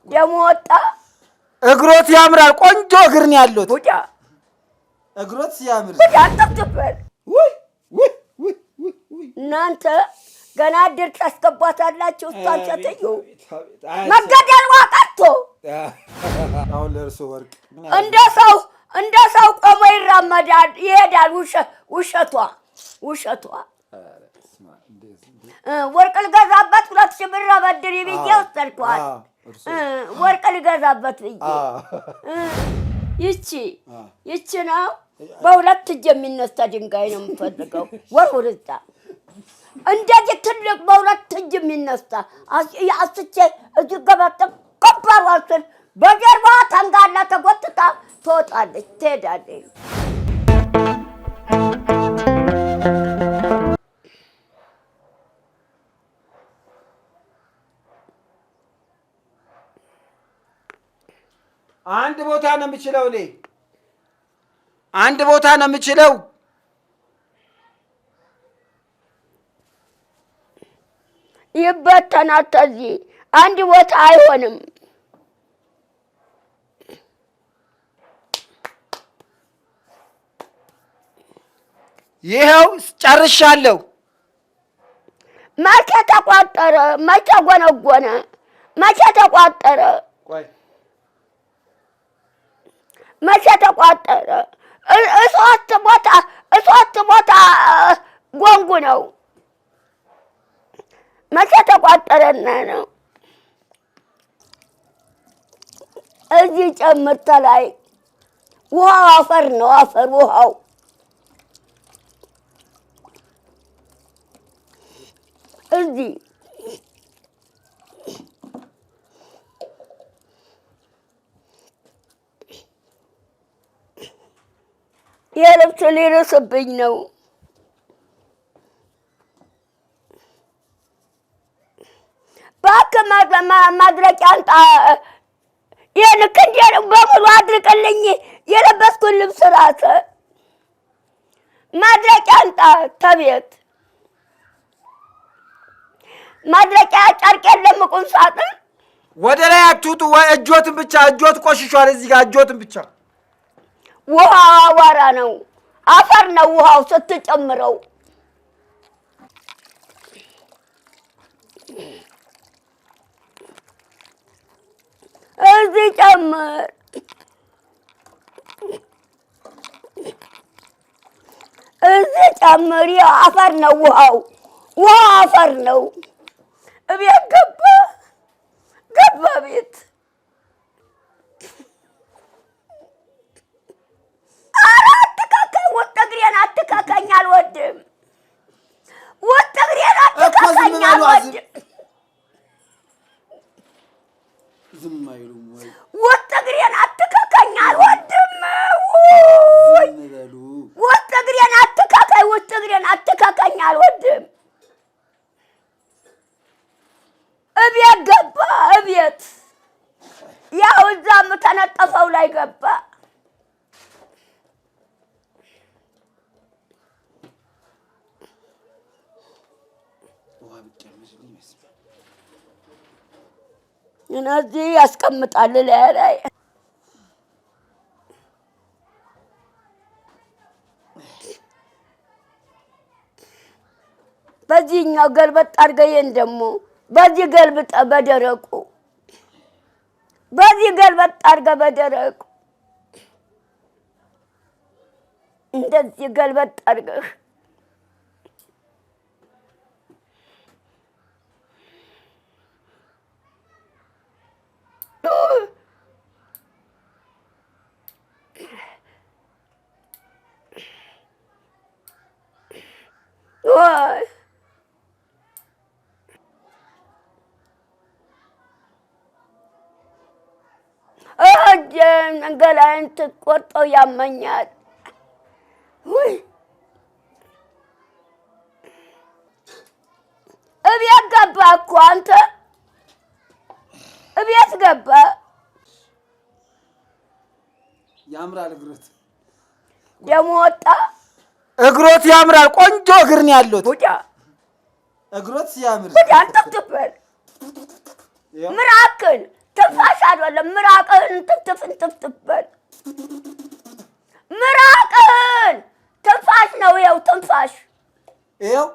ደሞ ወጣ እግሮት ያምራል ቆንጆ እግር ነው ያሉት ቡጫ እግሮት ሲያምር ቡጫ አጥጥፈል ወይ እናንተ ገና ድር ታስገባታላችሁ እሷን ሴትዮ መገደል ዋቀቶ አሁን ለእርሱ ወርቅ እንደ ሰው ቆሞ ይራመዳል ይሄዳል ውሸቷ ወርቅ ልገዛበት 2000 ብር አበድሪ ብዬ ወሰድኳት ወርቅ ልገዛበት ብዬ ይቺ ነው በሁለት እጅ የሚነሳ ድንጋይ ነው የምፈልገው ወርውርታ እንደዚህ ትልቅ በሁለት እጅ የሚነሳ አስቼ እዚህ ገባተም ከባድ ዋልስል በጀርባዋ ተንጋላ ተጎትታ ትወጣለች ትሄዳለች አንድ ቦታ ነው የምችለው እኔ አንድ ቦታ ነው የምችለው ይበተናል ተዚህ አንድ ቦታ አይሆንም ይሄው ጨርሻለሁ መቼ ተቋጠረ መቼ ጎነጎነ መቼ ተቋጠረ ቆይ መቼ ተቋጠረ እሶስት ቦታ ጎንጉ ነው መቼ ተቋጠረና ነው እዚህ ጨምርተ ላይ ውሃው አፈር ነው አፈር ውሃው እዚህ የልብስ ሊርስብኝ ነው ባክህ ማድረቂያ አንጣ የልክ እንደ በሙሉ አድርቅልኝ የለበስኩት ልብስ ራስ ማድረቂያ አንጣ ተቤት ማድረቂያ ጨርቅ የለም ቁም ሳጥን ወደ ላይ አትውጡ እጆትን ብቻ እጆት ቆሽሿል እዚህ ጋር እጆትን ብቻ ውሃ አዋራ ነው አፈር ነው ውሃው ስትጨምረው እዚህ ጨምር እዚህ ጨምር አፈር ነው ውሃው አፈር ነው እቤት ገባ ቤት አትካከኝ አልወድም ውጥ እግሬን አትካከኝ አልወድም ዝም አይሉም ወይ ውጥ እግሬን አትካከኝ አልወድም ውጥ እግሬን አትካከኝ አልወድም እቤት ገባ እቤት ያው እዛም ተነጠፈው ላይ ገባ እነዚህ ያስቀምጣል ላይ በዚህኛው ገልበጥ አድርገኝ ደግሞ በዚህ ገልብጠ በደረቁ በዚህ ገልበጥ አድርገህ በደረቁ እንደዚህ ገልበጥ አድርገህ ገላዬን ትቆርጠው ያመኛል እቤት ገባ እኮ አንተ እቤት ገባ ያምራል እግሮት ደሞ ወጣ እግሮት ያምራል ቆንጆ እግር ነው ያሉት ቡጫ እግሮት ሲያምር ቡጫ አንተፍተፈል ምራክል ትንፋሽ አይደለም። ምራቅህን ትፍትፍ በል። ምራቅህን ትንፋሽ ነው። ይኸው ትንፋሽ ይኸው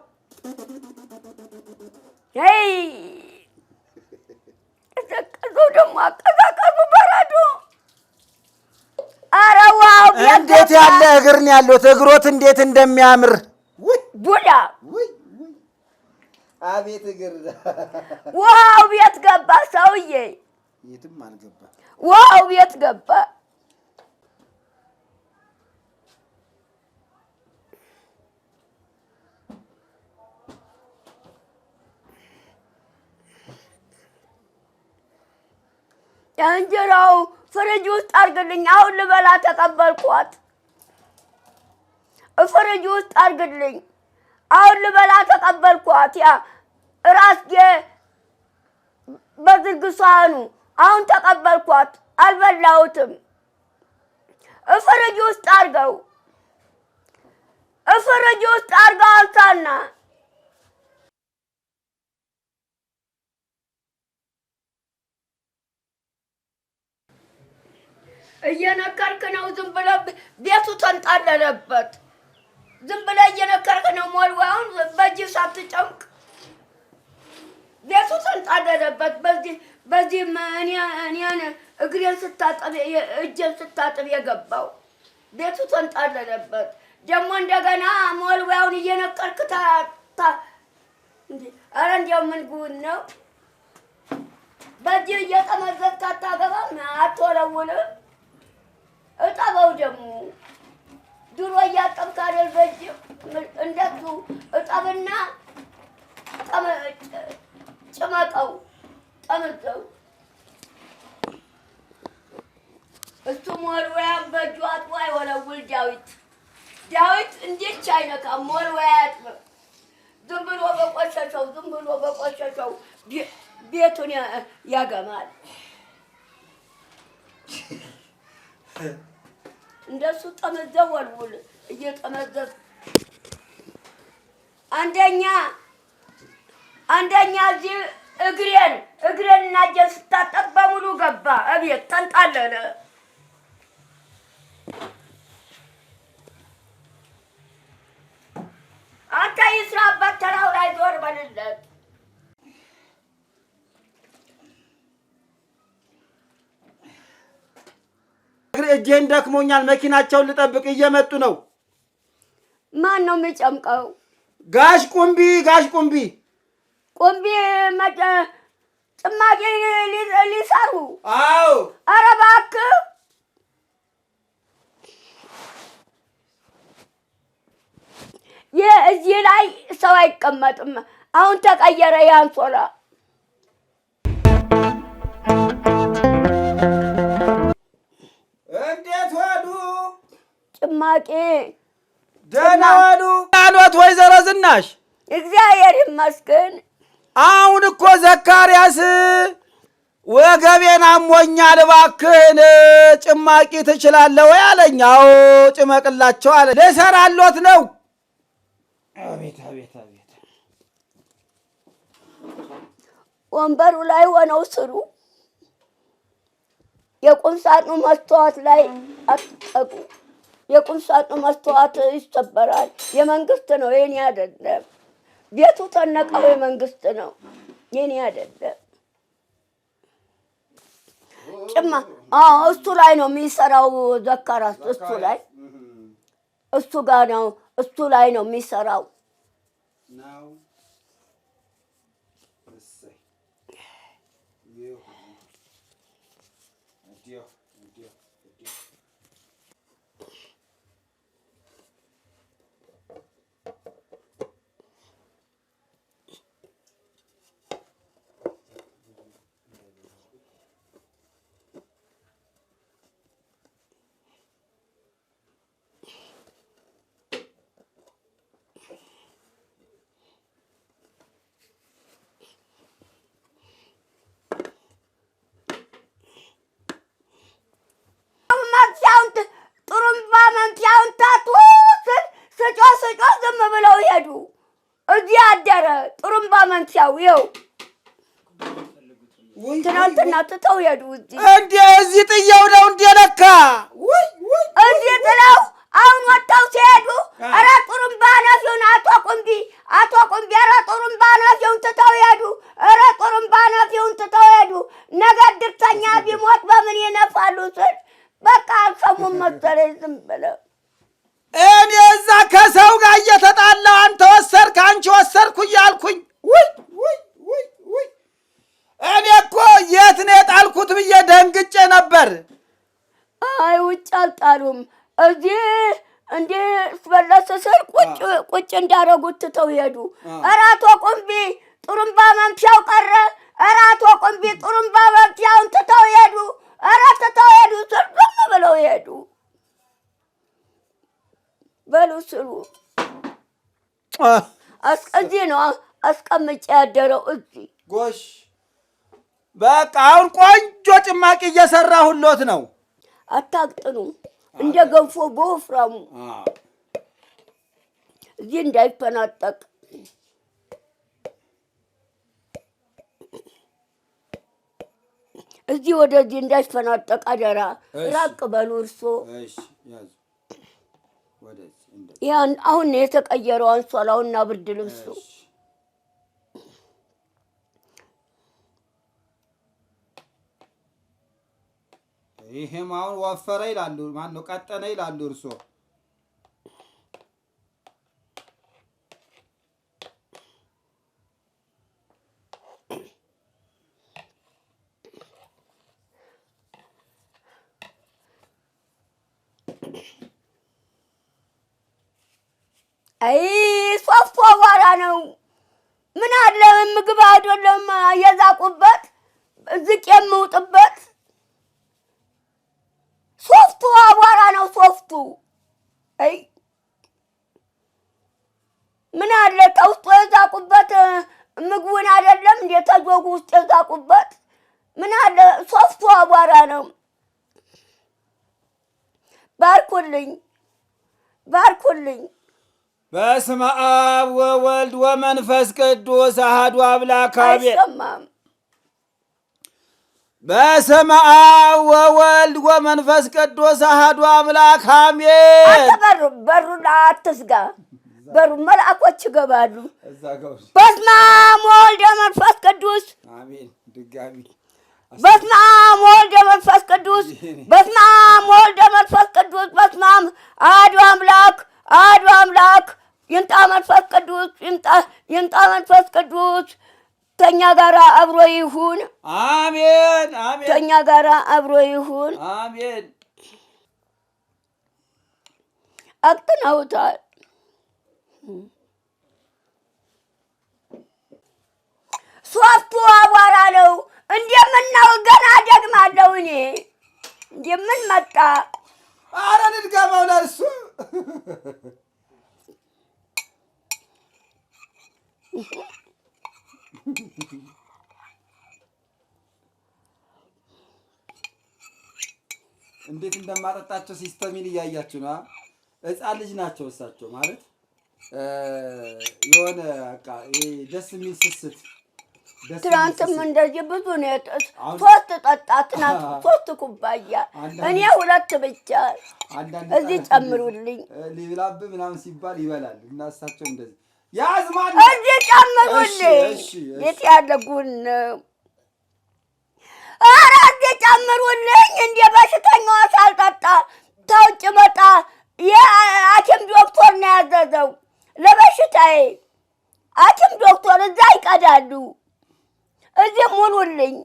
ቀዘቀዙ ደግሞ አቀዛቀዙ በረዶ። ኧረ ዋው! እንዴት ያለ እግር ነው ያለው! እግሮት እንዴት እንደሚያምር ቡዳ! አቤት እግር! ዋው! ቤት ገባ ሰውዬ። የትም አልገባ። ዋው! ቤት ገባ። እንጀራው ፍሪጅ ውስጥ አድርግልኝ። አሁን ልበላ ተቀበልኳት። ፍሪጅ ውስጥ አድርግልኝ። አሁን ልበላ ተቀበልኳት። ያ ራስጌ በዝርግ ሳህኑ አሁን ተቀበልኳት። አልበላሁትም። ፍሪጅ ውስጥ አድርገው። ፍሪጅ ውስጥ አድርገው አንሳና እየነከርክ ነው። ዝም ብለህ ቤቱ ተንጣለለበት። ዝም ብለህ እየነከርክ ነው። ሞልዋውን በእጅህ ሳትጨምቅ ቤቱ ተንጣለለበት። በዚህ እኔን እግሬን ስታጠብ እጄን ስታጥብ የገባው ቤቱ ተንጣለለበት። ደግሞ እንደገና ሞልዋውን እየነከርክ ኧረ እንዲያው ምን ጉድ ነው! በዚህ እየጠመዘዝክ አታገባም፣ አትወለውልም። እጠበው ደግሞ ድሮ እያጠብክ አይደል? በእጅህ እንደሱ እጠብና ጭመቀው፣ ጠምዘው። እሱ ሞልወያን በእጁ አጥቦ አይወለውል። ዳዊት እንዴት አይነካም? ሞልወያ አያጥብም። ዝም ብሎ በቆሸሸው ቤቱን ያገማል። እንደሱ ጠመዘው ወልውል እየጠመዘዝ አንደኛ እዚህ እግሬን እና እጄን ስታጠብ በሙሉ ገባ እቤት ተንጣለለ። አንተ ይስራበት፣ ተራው ላይ ዞር በልለት። እጄን ደክሞኛል። መኪናቸውን ልጠብቅ እየመጡ ነው። ማን ነው የሚጨምቀው? ጋሽ ቁምቢ ጭማቂ ሊሰሩ። አዎ። ኧረ እባክህ እዚህ ላይ ሰው አይቀመጥም። አሁን ተቀየረ ያንሶላ። እንዴት ዋሉ? ጭማቂ ደህና ዋሉ አሏት ወይዘሮ ዝናሽ። እግዚአብሔር ይመስገን። አሁን እኮ ዘካርያስ ወገቤን አሞኛል፣ እባክህን ጭማቂ ትችላለህ ወይ አለኝ። አዎ ጭመቅላቸው አለ። ልሰራሎት ነው። አቤት ወንበሩ ላይ ሆነው ስሩ። የቁም ሳጥኑ መስተዋት ላይ አትጠቁ። የቁም ሳጥኑ መስተዋት ይሰበራል። የመንግስት ነው፣ የኔ አይደለም። ቤቱ ተነቀው የመንግስት ነው፣ የኔ አይደለም። እሱ ላይ ነው የሚሰራው ዘካራስ። እሱ ጋር ነው፣ እሱ ላይ ነው የሚሰራው። ጥሩምባ መምቻውን ታቱ ስጮ ዝም ብለው ሄዱ። እዚህ አደረ ጥሩምባ መምቻው። ይኸው ትናንትና ትተው ሄዱ። እዚህ ጥየው ነው እንደ ለካ እዚህ ጥለው አሁን ወጥተው ሲሄዱ ኧረ ጥሩምባ ነፊውን አቶ ቁምቢ ኧረ ጥሩምባ ነፊውን ትተው ሄዱ። ኧረ ጥሩምባ ነፊውን ትተው ሄዱ። ነገ ድርተኛ ቢሞት በምን ይነፋሉ ስል በቃ አልሰሙም መሰለኝ ዝም ብለው። እኔ እዛ ከሰው ጋር እየተጣላሁ አንተ ወሰድክ አንቺ ወሰድኩ እያልኩኝ እኔ እኮ የት ነው የጣልኩት ብዬ ደንግጬ ነበር። አይ ውጭ አልጣሉም። እዚህ እንዴ ስበለስ ስር ቁጭ እንዳረጉት ትተው ሄዱ። ኧረ አቶ ቁምቢ ጥሩምባ መምቻው ቀረ። ኧረ አቶ ቁምቢ ጥሩምባ መምቻውን ትተው ሄዱ። ኧረ ትተው ሄዱ ስል ዝም ብለው ሄዱ። በሉ ስሩ እዚህ ነው አስቀምጬ ያደረው እዚህ ጎሽ። በቃ አሁን ቆንጆ ጭማቂ እየሰራሁሎት ነው። አታቅጥኑ እንደ ገንፎ በወፍራሙ እዚህ እንዳይፈናጠቅ እዚህ ወደዚህ እንዳይፈናጠቅ አደራ። ራቅ በሉ እርሶ። ያን አሁን የተቀየረው አንሶላውና ብርድ ልብሱ ይሄም አሁን ወፈረ ይላሉ። ማን ነው ቀጠነ ይላሉ እርሶ? አይ ሶፍት አቧራ ነው። ምን አለ ምግብ አይደለም የዛቁበት ዝቅ የምውጥበት ሶፍቱ አቧራ ነው ሶፍቱ። አይ ምን አለ ተውስጦ የዛቁበት ምግቡን አይደለም እንደ ተጆጉ ውስጥ የዛቁበት ምን አለ ሶፍቱ አቧራ ነው። ባርኩልኝ ባርኩልኝ። በስመ አብ ወወልድ ወመንፈስ ቅዱስ አሐዱ አምላክ አሜን። በስመ አብ ወወልድ ወመንፈስ ቅዱስ አሐዱ አምላክ አሜን። በሩን አትዝጋ። በሩ መልአኮች ይገባሉ። በስመ አብ ወወልድ ወመንፈስ ቅዱስ አሜን። ድጋሚ በስመ አብ ወወልድ ወመንፈስ ቅዱስ በስመ አብ ወወልድ ወመንፈስ ቅዱስ በስመ አብ አሐዱ አምላክ ይምጣ መንፈስ ቅዱስ ይምጣ መንፈስ ቅዱስ ከኛ ጋር አብሮ ይሁን። አሜን አሜን። ከኛ ጋር አብሮ ይሁን። አሜን። አቅጥነውታል። ሶፍቱ አቧራ ነው። እንደምናው ገና ደግማለሁ እኔ እንደምን መጣ። ኧረ ልድገመው ለእሱ እንዴት እንደማጠጣቸው ሲስተሚን እያያችሁ ነው። ሕፃን ልጅ ናቸው እሳቸው ማለት የሆነ በቃ ደስ የሚል ስስት። ትናንትም እንደዚህ ብዙ ነው ሶስት ጠጣ። ትናንት 3 ኩባያ እኔ 2 ብቻ። እዚህ ጨምሩልኝ ሊብላብ ምናምን ሲባል ይበላል እና እሳቸው እንደዚህ ያዝማል። እዚህ ጨምሩልኝ። የት ያለ ጉድ ነው? ኧረ እዚህ ጨምሩልኝ። እንደ በሽተኛዋ ሳልጠጣ ተውጭ መጣ። የሐኪም ዶክተር ነው ያዘዘው ለበሽታዬ። ሐኪም ዶክተር እዛ ይቀዳሉ። እዚህ ሙሉልኝ።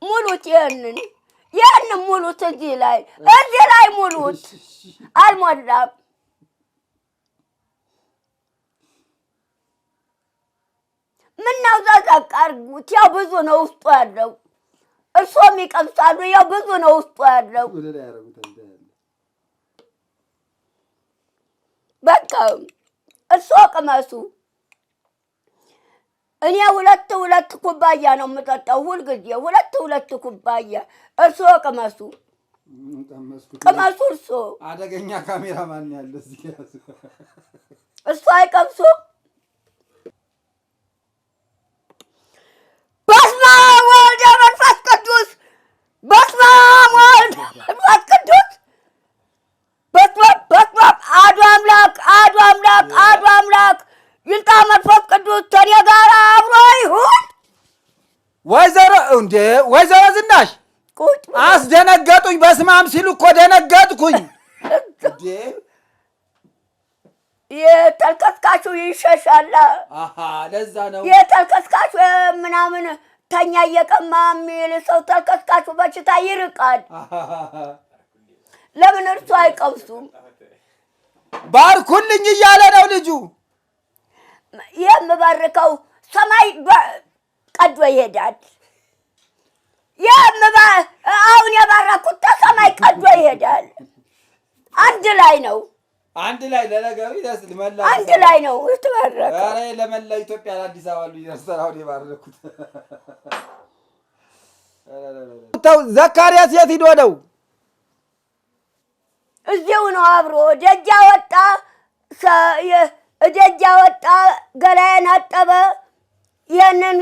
ሙሉት ይህንን ሙሉት። እዚህ ላይ ሙሉት። አልሞላም። ምነው ዘዘቅ አድርጉት። ያው ብዙ ነው ውስጡ ያለው። እርሶም ይቀምሳሉ። ያው ብዙ ነው ውስጡ ያለው። በቃ እርሶ ቅመሱ። እኔ 2 ኩባያ ነው የምጠጣው ሁልጊዜ 2 ኩባያ። እርሶ ቅመሱ ቅመሱ። እርሶ አደገኛ ካሜራማን ያለ እዚህ እርሶ አይቀምሱ። ጋር አብሮ ይሁን። ወይዘሮ ዝናሽ አስደነገጡኝ። በስማም ሲሉ እኮ ደነገጥኩኝ። የተልከስካሹ ይሸሻል። ለዛ ነው የተልከስካሹ ምናምን ተኛ እየቀማ የሚል ሰው ተልከስካሹ በሽታ ይርቃል። ለምን እርሱ አይቀምሱም? ባርኩልኝ እያለ ነው ልጁ። የምባርከው ሰማይ ቀዶ ይሄዳል። አሁን የባረኩት ሰማይ ቀዶ ይሄዳል። አንድ ላይ ነው። አንድ ላይ ለነገሩ ለመላ አንድ ላይ ነው የተባረከው። ኧረ ለመላ ኢትዮጵያ አዲስ አበባ ሁሉ ይደርሳል። አሁን የባረኩት ዘካርያስ የት ሂዶ ነው? እዚሁ ነው አብሮ ደጃ ወጣ ገላዬን አጠበ። ይህንን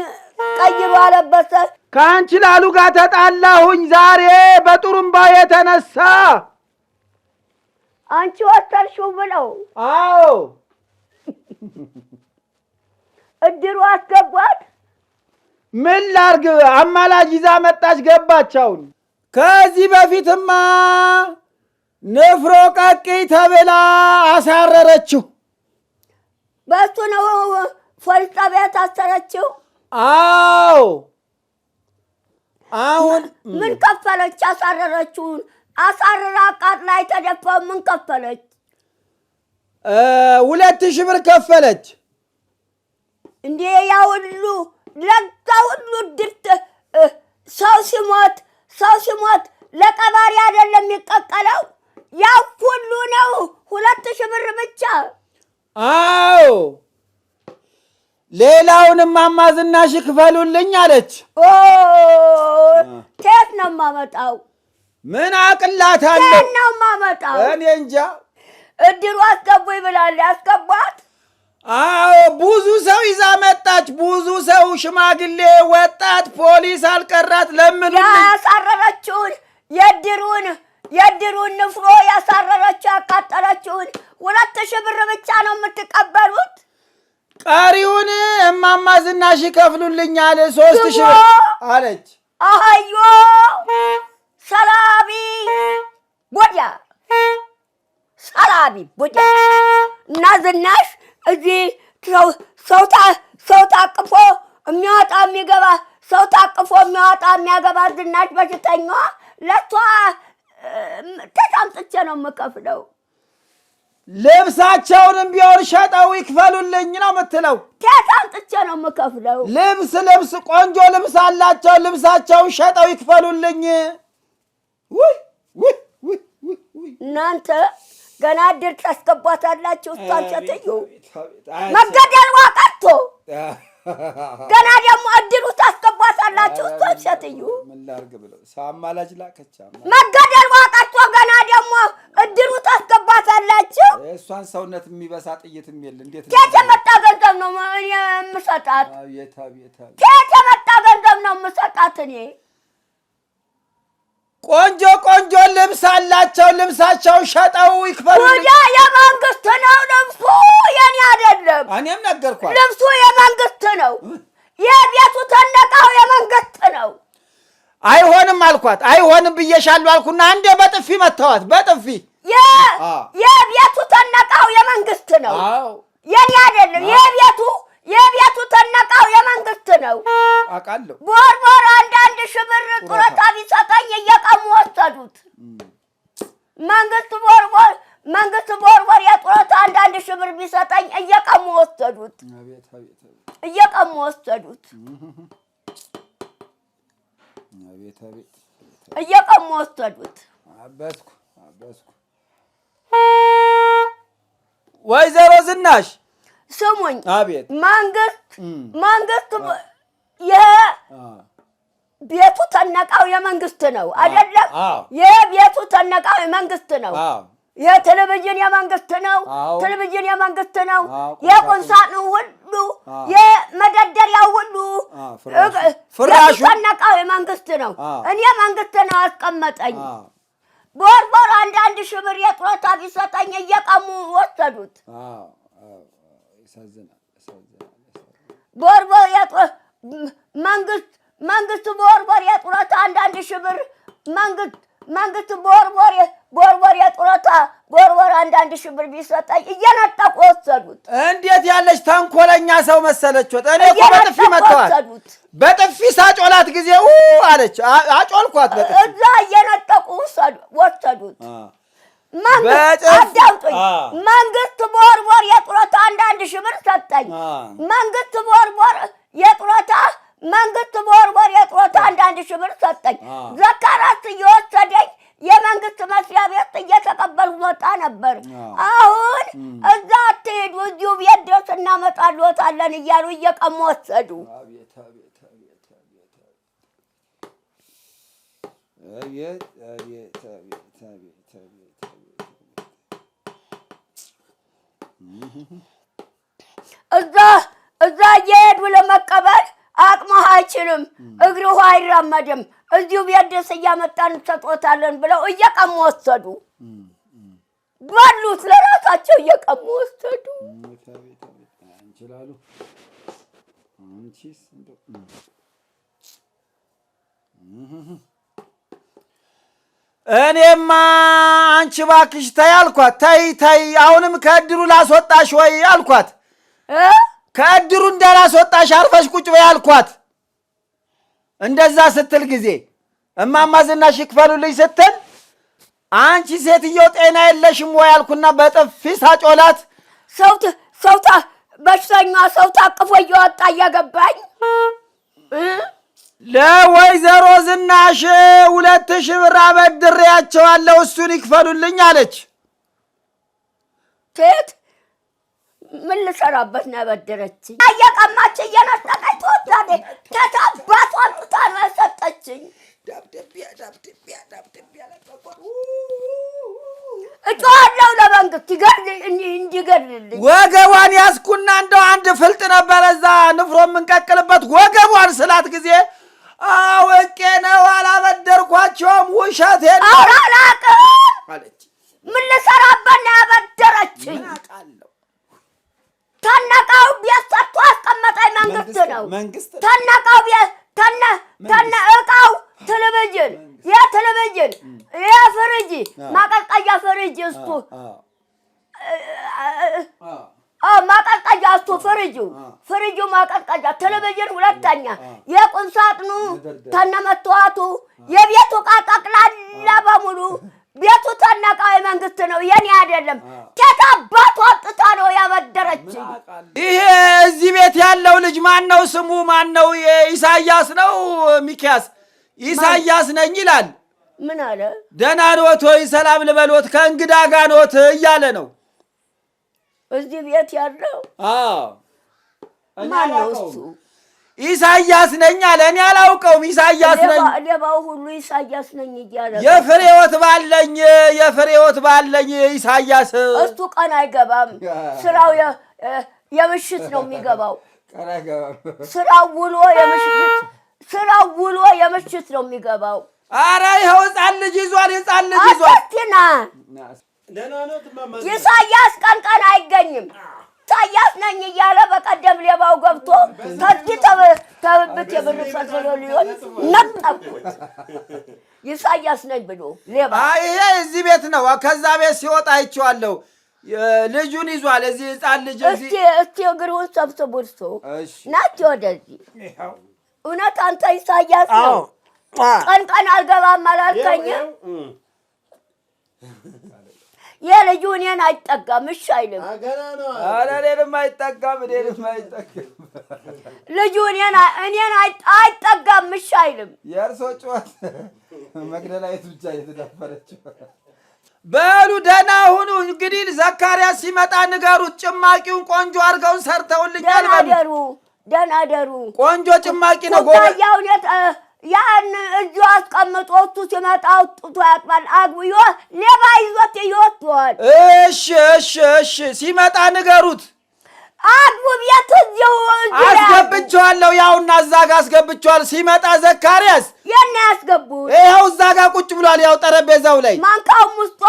ቀይሮ አለበሰ። ከአንቺ ላሉ ጋር ተጣላሁኝ ዛሬ በጥሩምባ የተነሳ። አንቺ ወሰድሽው ብለው? አዎ። እድሩ አስገቧት። ምን ላርግ? አማላጅ ይዛ መጣች ገባች። አሁን ከዚህ በፊትማ ንፍሮ ቀቅይ ተብላ አሳረረችው። በሱ ነው ፖሊስ ጣቢያ ታሰረችው። አዎ። አሁን ምን ከፈለች? አሳረረችውን አሳርራ አቃጥላ የተደፋው ምን ከፈለች? 2000 ብር ከፈለች። እንዴ ያ ሁሉ ለዛ ሁሉ ድርት ሰው ሲሞት ለቀባሪ አይደለም የሚቀቀለው? ያ ሁሉ ነው 2000 ብር ብቻ? አዎ። ሌላውንም እማማ ዝናሽ ክፈሉልኝ አለች። ከየት ነው የማመጣው? ምን አቅላታለሁ? ከየት ነው የማመጣው? እኔ እንጃ። እድሩ አስገቡኝ ብላለች። ያስገቧት? አዎ። ብዙ ሰው ይዛ መጣች። ብዙ ሰው፣ ሽማግሌ፣ ወጣት፣ ፖሊስ አልቀራት። ለምኑልኝ። ያሳረረችውን የእድሩን ንፍሮ ያሳረረችው ያቃጠለችውን 2000 ብር ብቻ ነው የምትቀበሉት? ቀሪውን እማማ ዝናሽ ይከፍሉልኛል 3000 ብር አለች። አህዮ ሰላቢ ቦዲያ እና ዝናሽ እዚህ ሰው ታቅፎ የሚያወጣ የሚገባ ሰው ታቅፎ የሚያወጣ የሚያገባ ዝናሽ በሽተኛዋ ለቷ ተጣምጥቼ ነው የምከፍለው። ልብሳቸውንም ቢሆን ሸጠው ይክፈሉልኝ ነው የምትለው? ተጣምጥቼ ነው የምከፍለው። ልብስ ቆንጆ ልብስ አላቸው። ልብሳቸውን ሸጠው ይክፈሉልኝ። እናንተ ገና እድር ታስገቧታላችሁ። እሷን ሴትዮ መገደልዋ ቀርቶ ገና ደግሞ እድሩ ታስገቧታላችሁ። እሷን ሴትዮ መገደልዋ ቀርቶ ገና ደግሞ እድሩ ታስገቧታላችሁ። እሷን ሰውነት የሚበሳ ጥይትም የለ። እንዴት ከየት የመጣ ገንዘብ ነው የምሰጣት? ከየት የመጣ ገንዘብ ነው የምሰጣት እኔ? ቆንጆ ልብስ አላቸው። ልብሳቸውን ሸጠው ይክፈሉልኝ። የመንግስት ነው ልብሱ፣ የኔ አይደለም። እኔም ነገርኳት። ልብሱ የመንግስት ነው። የቤቱ ተነቃው የመንግስት ነው። አይሆንም አልኳት። አይሆንም ብዬሻለሁ አልኩና አንዴ በጥፊ መታዋት። በጥፊ የቤቱ ተነቃው የመንግስት ነው። የኔ አይደለም። የቤቱ ተነቃው የመንግስት ነው። አውቃለሁ። ቦርቦር 1000 ብር ጡረታ ቢሰጠኝ እየቀሙ ወሰዱት። መንግስት ቦርቦር የጡረታ 1000 ብር ቢሰጠኝ እየቀሙ ወሰዱት። አበስኩ። ወይዘሮ ዝናሽ ስሙኝ። አቤት። መንግስት የቤቱ ተነቃው የመንግስት ነው አይደለም? የቤቱ ተነቃው የመንግስት ነው። የቴሌቪዥን የመንግስት ነው። ቴሌቪዥን የመንግስት ነው። የቁንሳጥኑ ሁሉ የመደርደሪያው ሁሉ ፍራሹ ተነቃው የመንግስት ነው። እኔ መንግስት ነው አስቀመጠኝ። ቦርቦር 1000 ብር የጡረታ ቢሰጠኝ እየቀሙ ወሰዱት። ቦርቦር መንግስት ቦርቦር የጡረታ አንዳንድ ሺህ ብር መንግስት ቦርቦር የጡረታ ቦርቦር አንዳንድ ሺህ ብር ቢሰጠኝ እየነጠቁ ወሰዱት። እንዴት ያለች ተንኮለኛ ሰው መሰለችው። እኔ እኮ በጥፊ መተዋል። በጥፊ ሳጮላት ጊዜ አለች አጮልኳት በጥፊ እዛ እየነጠቁ ወሰዱት። አዳምጡኝ። መንግስት ቦርቦር የጡረታ አንዳንድ ሺህ ብር ሰጠኝ። መንግስት ቦርቦር የጡረታ አንዳንድ ሺህ ብር ሰጠኝ። ዘካራስ እየወሰደኝ የመንግስት መስሪያ ቤት እየተቀበሉ ወጣ ነበር። አሁን እዛ አትሄዱ እዚሁ ቤት ድረስ እናመጣልዎታለን እያሉ እየቀሙ ወሰዱ። እዛ እየሄዱ ለመቀበል አቅመህ አይችልም፣ እግርህ አይራመድም፣ እዚሁ ቤት ድረስ እያመጣን እንሰጥዎታለን ብለው እየቀሙ ወሰዱ። በሉት፣ ለራሳቸው እየቀሙ ወሰዱ። እኔማ አንቺ እባክሽ ተይ አልኳት። ተይ አሁንም ከእድሩ ላስወጣሽ ወይ አልኳት። ከእድሩ እንዳላስወጣሽ አርፈሽ ቁጭ በይ አልኳት። እንደዛ ስትል ጊዜ እማማ ዝናሽ ይክፈሉልኝ ስትል አንቺ ሴትዮ ጤና የለሽም ወይ አልኩና በጥፊ ሳጮላት። ሰውታ በሽተኛ ሰው ታቅፎ እየወጣ እያገባኝ ለወይዘሮ ዝናሽ 2000 ብር አበድሬያቸዋለሁ እሱን ይክፈሉልኝ አለች። ቴት ምን ልሰራበት ነው ያበደረችኝ? እየቀማች እየነጠቀኝ ትወዳለች። ተታባቷ አምጥታ ነው ያሰጠችኝ። እጮሃለሁ ለመንግስት እንዲገድልልኝ። ወገቧን ያዝኩና እንደው አንድ ፍልጥ ነበረ እዛ ንፍሮ የምንቀቅልበት ወገቧን ስላት ጊዜ አውቄ ነው አላበደርኳቸውም ውሸቴን ነው አላውቅም አለች። ምን ልሰራበት ነው ያበደረችኝ? ተነቃው ቤት ሰርቶ አስቀመጠኝ መንግስት ነው። ተነቃው ቤት ተነ እቃው ቴሌቪዥን የፍሪጅ ማቀዝቀዣ ፍሪጅ እሱ ማቀዝቀዣ እሱ ፍሪጁ ማቀዝቀዣ ቴሌቪዥን ሁለተኛ የቁም ሳጥኑ ተነመተዋቱ የቤቱ ዕቃ ጠቅላላ በሙሉ ቤቱ ተነቃው የመንግስት ነው የኔ አይደለም። ከታባቱ አጥታ ነው ያበደረችኝ። ይሄ እዚህ ቤት ያለው ልጅ ማን ነው? ስሙ ማን ነው? ኢሳያስ ነው ሚኪያስ? ኢሳያስ ነኝ ይላል። ምን አለ? ደህና ኖት ወይ ሰላም ልበሎት ከእንግዳ ጋር ኖት እያለ ነው እዚህ ቤት ያለው። ማን ነው እሱ? ኢሳያስ ነኝ አለ። እኔ አላውቀውም። ኢሳያስ ነኝ ሌባው ሁሉ ኢሳያስ ነኝ እያለ የፍሬዎት ባለኝ ኢሳያስ እሱ ቀን አይገባም። ስራው የምሽት ነው የሚገባው። ስራው ውሎ የምሽት ነው የሚገባው። ኧረ ይኸው ሕፃን ልጅ ይዟል። አትስቲና ኢሳያስ ቀን አይገኝም። ኢሳያስ ነኝ እያለ በቀደም ሌባው ገብቶ ከዚህ ተብት የብር ፈልፍሎ ሊሆን ነጠቁት። ኢሳያስ ነኝ ብሎ ሌባ። ይሄ እዚህ ቤት ነው። ከዛ ቤት ሲወጣ አይቼዋለሁ። ልጁን ይዟል። እዚህ ሕፃን ልጅ እስቲ እግሩን ሰብስቡ። እርሶ ናት ወደዚህ። እውነት አንተ ኢሳያስ ነው? ቀን አልገባም አላልከኝም? የልጁ እኔን አይጠጋም። እሺ አይልም። እኔንም አይጠጋም። ልጁ እኔን አይጠጋም። እሺ አይልም። የእርሶ ጨዋታ መግደላዊት ብቻ የተዳፈረችው። በሉ ደህና ሁኑ። እንግዲህ ዘካርያስ ሲመጣ ንገሩት። ጭማቂውን ቆንጆ አድርገውን ሰርተውልኛል። ደህና ደሩ። ቆንጆ ጭማቂ ነው ጎበዝ። ያን እጁ አስቀምጦ እሱ ሲመጣ አውጥቶ ያጥባል። አግብዮ ሌባ ይዞት ይወጥቷል። እሺ ሲመጣ ንገሩት። አግቡ ቤት እዚሁ አስገብቼዋለሁ። ያውና እዛ ጋር አስገብቼዋለሁ። ሲመጣ ዘካርያስ የኔ ያስገቡት ይኸው እዛ ጋር ቁጭ ብሏል። ያው ጠረጴዛው ላይ ማንካውም ውስጡ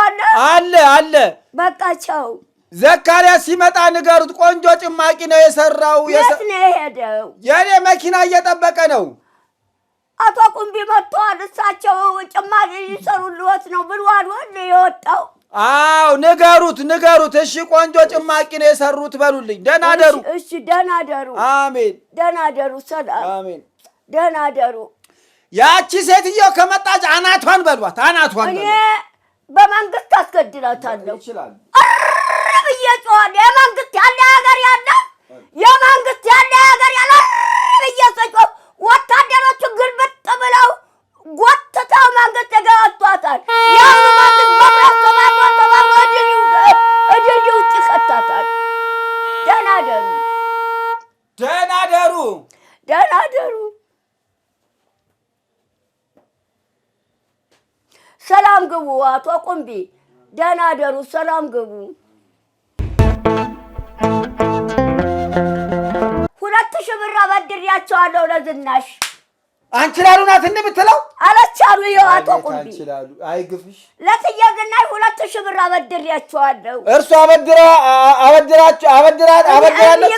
አለ። በቃ ቻው። ዘካርያስ ሲመጣ ንገሩት። ቆንጆ ጭማቂ ነው የሰራው። የት ነው የሄደው? የኔ መኪና እየጠበቀ ነው። አቶ ቁምቢ መጥተዋል። እሳቸው ጭማቂ ሊሰሩልዎት ነው ብሏል። ወንድ የወጣው አዎ፣ ንገሩት። እሺ፣ ቆንጆ ጭማቂ ነው የሰሩት በሉልኝ። ደህና ደሩ። እሺ፣ ደህና ደሩ። አሜን። ደህና ደሩ። ሰላም። አሜን። ደህና ደሩ። ያቺ ሴትዮ ከመጣች አናቷን በሏት። አናቷን እኔ በመንግስት አስገድላታለሁ። ይችላል ብዬ ጮኸ። የመንግስት ያለ ሀገር ያለ የመንግስት ያለ ሀገር ያለ ብዬ ስጮህ ወታደሮቹ ግልብጥ ብለው ጎትተው መንግስት ገቷታል። ያሁኑ መንግስት በብረተባተባሮ እድል ውጭ ከታታል። ደህና ደሩ። ደህና ደሩ። ደህና ደሩ። ሰላም ግቡ። አቶ ቁምቢ ደህና ደሩ። ሰላም ግቡ። 2000 ብር አበድሬያቸዋለሁ ለዝናሽ። አንቺ ላሉ ናት እንብትለው አለቻሉ። ይኸው አቶ ቁምቢ አንቺ ላሉ አይግፍሽ። ለትዬ ዝናሽ 2000 ብር አበድሬያቸዋለሁ። እርሱ አበድራለች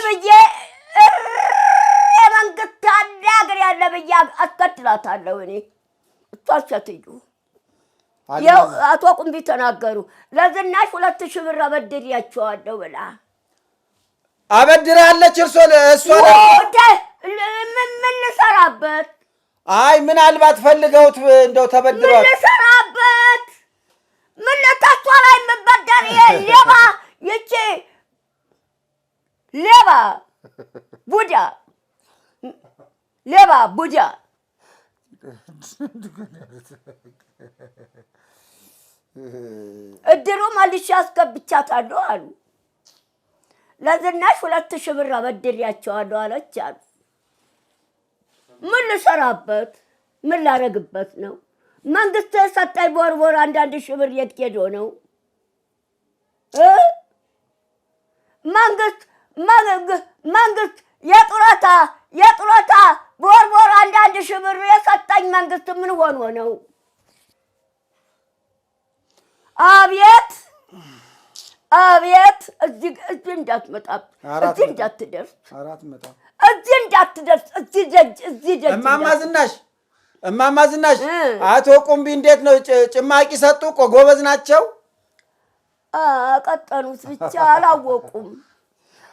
ብዬ የመንግስት ያለ ሀገር ያለ ብዬ አስከትላታለሁ እኔ እሷ ሴትዮ። ያው አቶ ቁምቢ ተናገሩ። ለዝናሽ 2000 ብር አበድሬያቸዋለሁ ብላ አበድራለች። እርሶ እሷ ምን ልሰራበት? አይ ምናልባት ፈልገውት እንደው ተበድሯል። ምን ልሰራበት? ምን ለታቷ ላይ የምበደር ሌባ ይቺ ሌባ ቡዳ እድሩ መልሼ አስገብቻታለሁ አሉ። ለዝናሽ 2000 ብር አበድሬያቸዋለሁ አለች አሉ። ምን ልሰራበት? ምን ላረግበት ነው? መንግስት ሰጣይ ቦርቦር 1000 ብር የት ሄዶ ነው? መንግስት የጡረታ ቦርቦር 1000 ብር የሰጣኝ መንግስት ምን ሆኖ ነው? አቤት እዚህ እንዳትመጣ፣ እዚህ እንዳትደርስ፣ እዚህ ደጅ እማማ ዝናሽ አቶ ቁምቢ እንዴት ነው? ጭማቂ ሰጡ እኮ ጎበዝ ናቸው። አቀጠኑት ብቻ አላወቁም።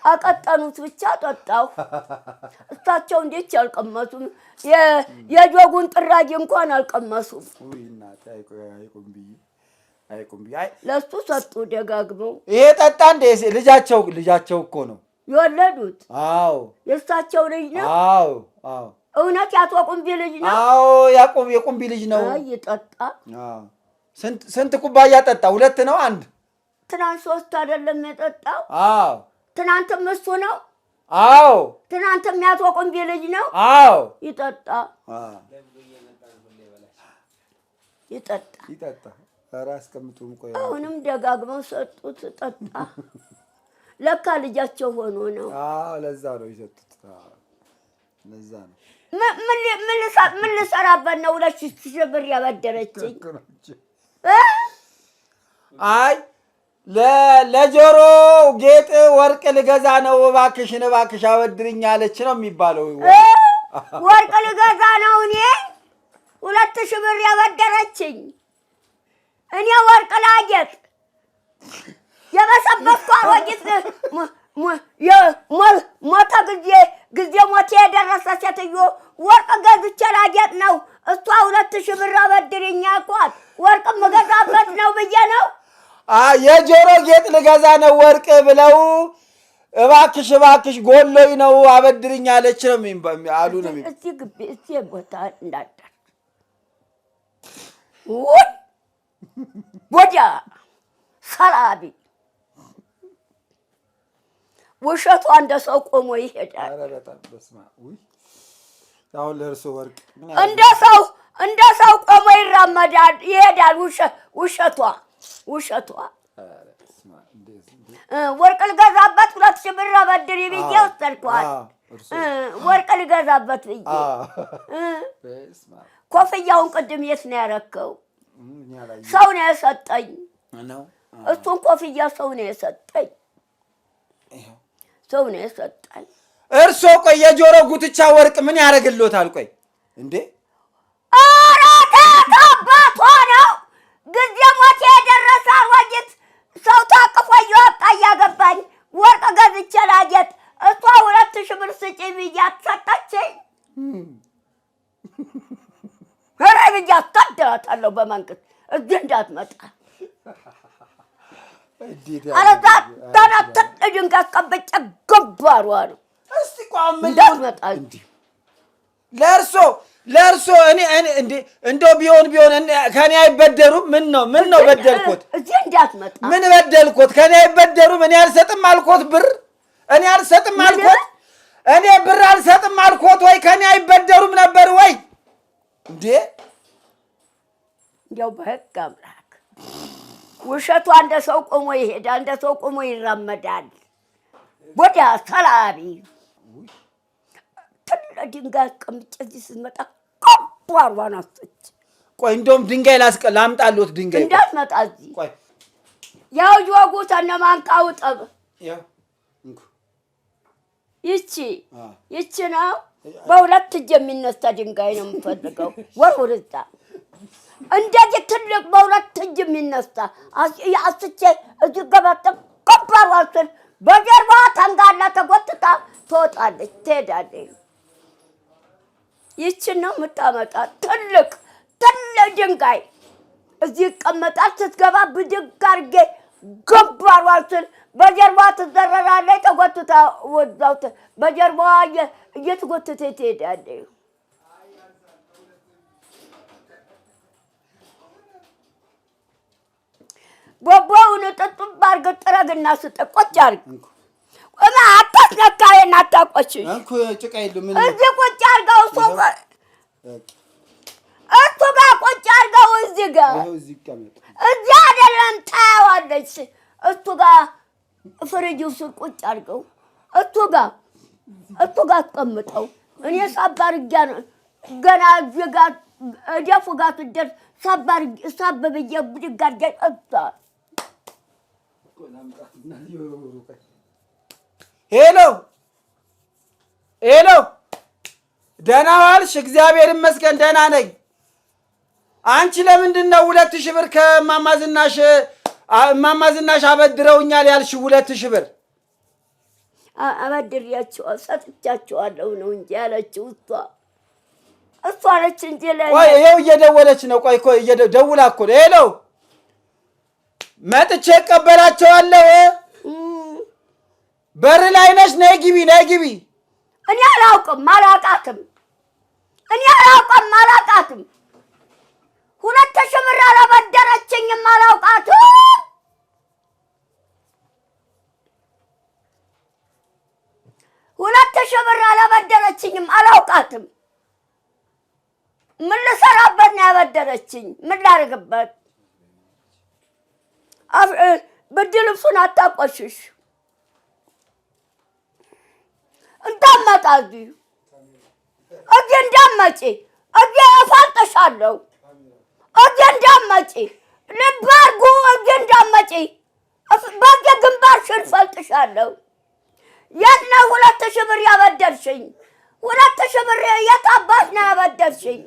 አቀጠኑት ብቻ ጠጣሁ። እሳቸው እንዴት አልቀመሱም? የጆጉን ጥራጊ እንኳን አልቀመሱም። ለሱ ሰጡ ደጋግመው። ይሄ ጠጣ እንደ ልጃቸው እኮ ነው የወለዱት። አዎ የእሳቸው ልጅ ነው። አዎ እውነት ያቶ ቁምቢ ልጅ ነው። አዎ የቁምቢ ልጅ ነው። ይጠጣ። ስንት ኩባያ ጠጣ? 2 ነው 1? ትናንት 3 አይደለም የጠጣው? አዎ ትናንትም እሱ ነው። አዎ ትናንትም ያቶ ቁምቢ ልጅ ነው። አዎ ይጠጣ። ኧረ አስቀምጡም። ቆይ አሁንም ደጋግመው ሰጡት። ጠጣ። ለካ ልጃቸው ሆኖ ነው። አዎ ለዛ ነው የሰጡት። ለዛ ነው። ምን ልሰራበት ነው 2000 ብር ያበደረችኝ? አይ ለጆሮ ጌጥ ወርቅ ልገዛ ነው እባክሽ አበድርኝ አለች ነው የሚባለው። ወርቅ ልገዛ ነው እኔ 2000 ብር ያበደረችኝ። እኔ ወርቅ ላጌጥ የበሰበስኩ አሮጊት ሞተ ጊዜ ሞቴ የደረሰ ሴትዮ ወርቅ ገዝቼ ላጌጥ ነው። እሷ 2000 ብር አበድርኝ አልኳት። ወርቅ የምገዛበት ነው ብዬ ነው። የጆሮ ጌጥ ልገዛ ነው ወርቅ ብለው እባክሽ ጎሎኝ ነው አበድርኝ አለች ነው አሉ ነው። እዚህ ግቢ እዚህ ቦታ እንዳደር ወዲያ ሰላቢ ውሸቷ እንደ ሰው ቆሞ ይሄዳል። ኧረ በጣም በስመ አብ። አሁን ለእርሶ ወርቅ እንደ ሰው ቆሞ ይራመዳል ይሄዳል። ውሸቷ ወርቅ ልገዛበት 2000 ብር አበድሪ ብዬ ወሰድኳት። ወርቅ ልገዛበት ብዬ ኮፍያውን ቅድም የት ነው ያረከው? ሰው ነው የሰጠኝ። እሱን ኮፍያ ሰው ነው የሰጠኝ። ሰው ነው የሰጠኝ። እርሶ ቆይ የጆሮ ጉትቻ ወርቅ ምን ያደርግልዎታል? ቆይ እንዴ አራታ አባቷ ነው ጊዜ ሞቴ የደረሰ አሮጊት ሰው ታቅፎ እየወጣ እያገባኝ ወርቅ ገዝቼ ላጌጥ እሷ 2000 ብር ስጪኝ ብያት ሰጠችኝ። ኧረ ብዬ አስታድራታለሁ በመንግስት እዚህ እንዳትመጣ አለዛ ተናተን ድንጋይ አስቀምጬ ገባሩ አሉ። እስቲ ቋም እንዳትመጣ ለእርሶ እኔ እንደው ቢሆን ከኔ አይበደሩም? ምን ነው በደልኩት? እዚህ እንዳትመጣ ምን በደልኩት? ከኔ አይበደሩም? እኔ አልሰጥም አልኮት ብር እኔ አልሰጥም አልኮት እኔ ብር አልሰጥም አልኮት ወይ ከኔ አይበደሩም ነበር ወይ እንዴ? እንደው በህግ አምላክ ውሸቱ እንደ ሰው ቆሞ ይሄዳል፣ እንደ ሰው ቆሞ ይራመዳል። ወዲያ ሰላቢ ድንጋይ አስቀምጬ እዚህ ስትመጣ ከባሯን አስች። ቆይ እንደውም ድንጋይ ላምጣልዎት። ድንጋይ እንዳትመጣ እዚህ ቆይ ያው ጆጉ ተነማንቃው ጠብ ይቺ ነው። በሁለት እጅ የሚነሳ ድንጋይ ነው የምፈልገው። ወርውርታ እንደዚህ ትልቅ በሁለት እጅ የሚነሳ አስቼ እዚህ ገባጠም ከባሯን ስል በጀርባ ተንጋላ ተጎትታ ትወጣለች፣ ትሄዳለች። ይችን ነው የምታመጣ። ትልቅ ድንጋይ እዚህ ይቀመጣል። ስትገባ ብድግ አድርጌ ገባሯን ስል በጀርባ ትዘረራለች፣ ተጎትታ ወዛው በጀርባ እየተጎተተ ትሄዳለች። ቦቦውን ጥጥብ አድርገህ ጥረግና ስጠህ ቁጭ አድርግ። አታስነካዬን አታቆሽሽ። እዚህ ቁጭ አድርገው እሱ ጋር ቁጭ አድርገው እዚህ ጋር እዚህ አይደለም ታያዋለች። እሱ ጋር ፍሪጅ ውስጥ ቁጭ አድርገው እሱ ጋር አስቀምጠው። እኔ ሳብ አድርጌ ገና እዚህ ጋር እደፉ ጋር ስደርስ ሳብ ብዬ ብድግ አድርጌ ጠጣ። ሄሎ ደህና ዋልሽ? እግዚአብሔር ይመስገን ደህና ነኝ። አንቺ ለምንድን ነው 2000 ብር ከእማማ ዝናሽ አበድረውኛል ያልሽው? 2000 ብር አበድሬያቸው ሰጥቻቸዋለሁ ነው እንጂ ያለችው እሷ ነች እንጂ ቆይ ይኸው እየደወለች ነው። ቆይ ደውላ እኮ ነው። ሄሎ መጥቼ እቀበላቸዋለሁ። በር ላይ ነሽ? ነይ ግቢ። እኔ አላውቅም አላውቃትም። 2000 ብር አላበደረችኝም አላውቃትም። 2000 ብር አላበደረችኝም አላውቃትም። ምን ልሰራበት ነው ያበደረችኝ? ምን ላድርግበት? ብርድ ልብሱን አታቆሽሽ። እንዳትመጣ እዚህ እንዳትመጪ። እዚህ እፋልጥሻለሁ። እዚህ እንዳትመጪ። ልብ አድርጉ። እዚህ እንዳትመጪ። በዚህ ግንባርሽን እፈልጥሻለሁ። የት ነው 2000 ብር ያበደርሽኝ? 2000 ብር የት አባሽ ነው ያበደርሽኝ?